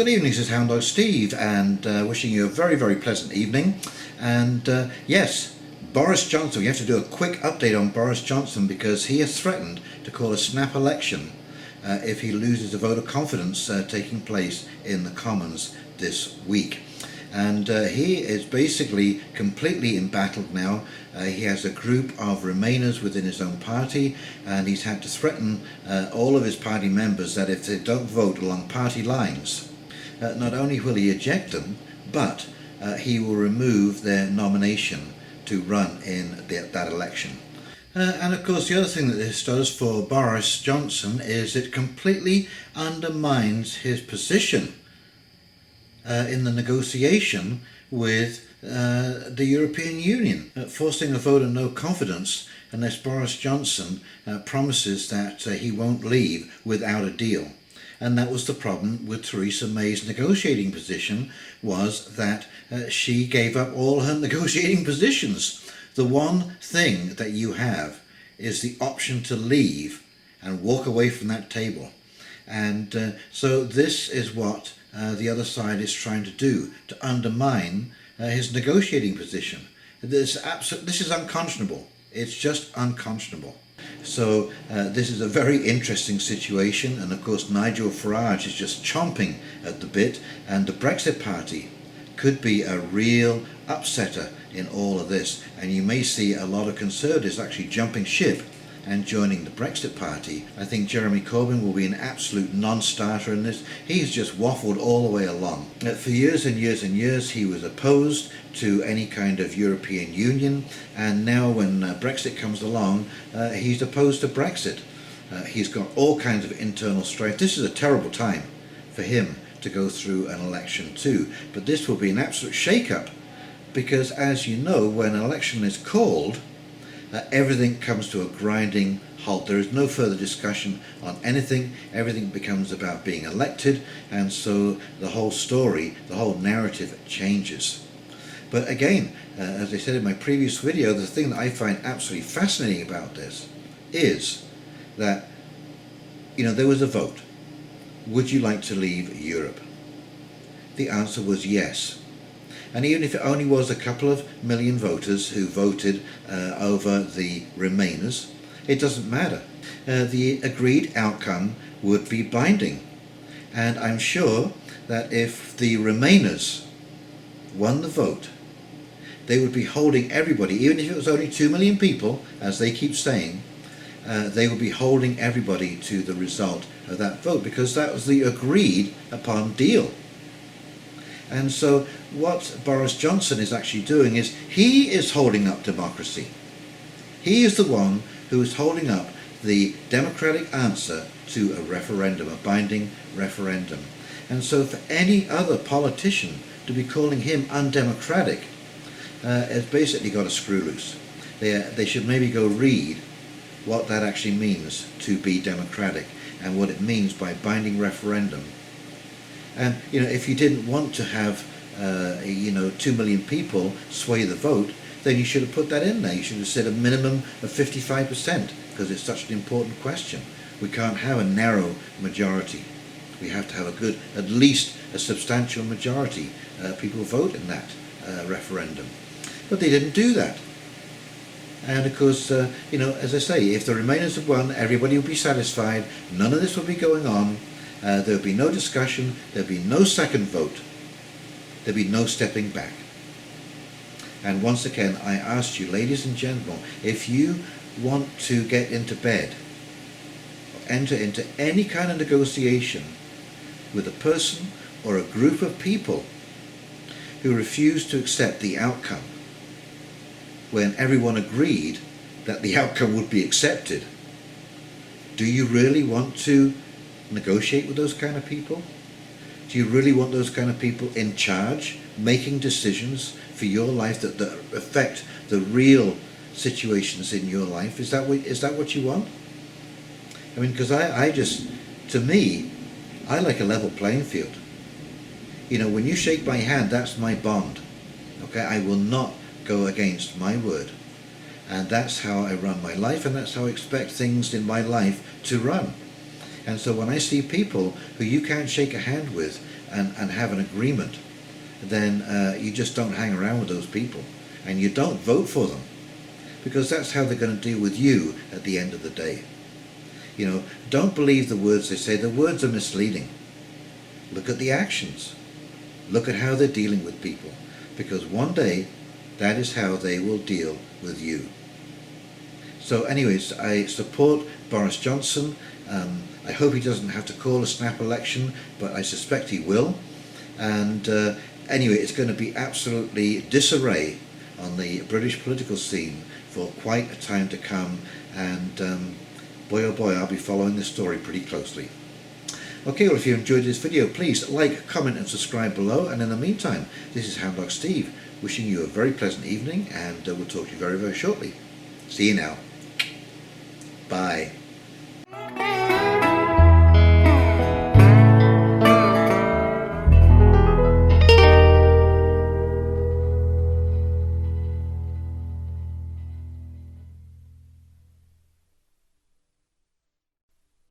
good evening, this is Hound Dog Steve, and wishing you a very, very pleasant evening. And yes, Boris Johnson, we have to do a quick update on Boris Johnson because he has threatened to call a snap election if he loses a vote of confidence taking place in the Commons this week. And he is basically completely embattled now. He has a group of Remainers within his own party, and he's had to threaten all of his party members that if they don't vote along party lines, not only will he eject them, but he will remove their nomination to run in that election. And of course the other thing that this does for Boris Johnson is it completely undermines his position in the negotiation with the European Union, forcing a vote of no confidence unless Boris Johnson promises that he won't leave without a deal. And that was the problem with Theresa May's negotiating position, was that she gave up all her negotiating positions. The one thing that you have is the option to leave and walk away from that table. And so this is what the other side is trying to do, to undermine his negotiating position. This is unconscionable. It's just unconscionable. So this is a very interesting situation, and of course Nigel Farage is just chomping at the bit, and the Brexit Party could be a real upsetter in all of this, and you may see a lot of Conservatives actually jumping ship and joining the Brexit Party. I think Jeremy Corbyn will be an absolute non-starter in this. He's just waffled all the way along. For years and years and years he was opposed to any kind of European Union, and now when Brexit comes along, he's opposed to Brexit. He's got all kinds of internal strife. This is a terrible time for him to go through an election too, but this will be an absolute shake-up, because as you know, when an election is called, everything comes to a grinding halt. There is no further discussion on anything. Everything becomes about being elected, and so the whole story, the whole narrative changes. But again, as I said in my previous video, the thing that I find absolutely fascinating about this is that, you know, there was a vote. Would you like to leave Europe? The answer was yes. And even if it only was a couple of million voters who voted over the Remainers, it doesn't matter. The agreed outcome would be binding. And I'm sure that if the Remainers won the vote, they would be holding everybody, even if it was only 2 million people, as they keep saying, they would be holding everybody to the result of that vote, because that was the agreed upon deal. And so what Boris Johnson is actually doing is he is holding up democracy. He is the one who is holding up the democratic answer to a referendum, a binding referendum. And so for any other politician to be calling him undemocratic has basically got a screw loose. They should maybe go read what that actually means to be democratic and what it means by binding referendum. And you know, if you didn't want to have 2 million people sway the vote, then you should have put that in there. You should have said a minimum of 55%, because it's such an important question. We can't have a narrow majority. We have to have a good, at least a substantial majority people vote in that referendum. But they didn't do that. And of course, as I say, if the Remainers had won, everybody would be satisfied. None of this would be going on. There would be no discussion, there would be no second vote, there would be no stepping back. And once again, I asked you, ladies and gentlemen, if you want to get into bed, or enter into any kind of negotiation with a person or a group of people who refuse to accept the outcome, when everyone agreed that the outcome would be accepted, do you really want to negotiate with those kind of people? Do you really want those kind of people in charge, making decisions for your life that affect the real situations in your life? Is that what you want? I mean, because to me, I like a level playing field. You know, when you shake my hand, that's my bond. Okay, I will not go against my word. And that's how I run my life, and that's how I expect things in my life to run. And so when I see people who you can't shake a hand with, and have an agreement, then you just don't hang around with those people and you don't vote for them, because that's how they're going to deal with you at the end of the day. You know, don't believe the words they say. The words are misleading. Look at the actions. Look at how they're dealing with people, because one day that is how they will deal with you. So anyways, I support Boris Johnson. I hope he doesn't have to call a snap election, but I suspect he will. And anyway, it's going to be absolutely disarray on the British political scene for quite a time to come, and boy oh boy, I'll be following this story pretty closely. Okay, well, if you enjoyed this video, please like, comment and subscribe below, and in the meantime, this is Hound Dog Steve, wishing you a very pleasant evening, and we'll talk to you very, very shortly. See you now. Bye.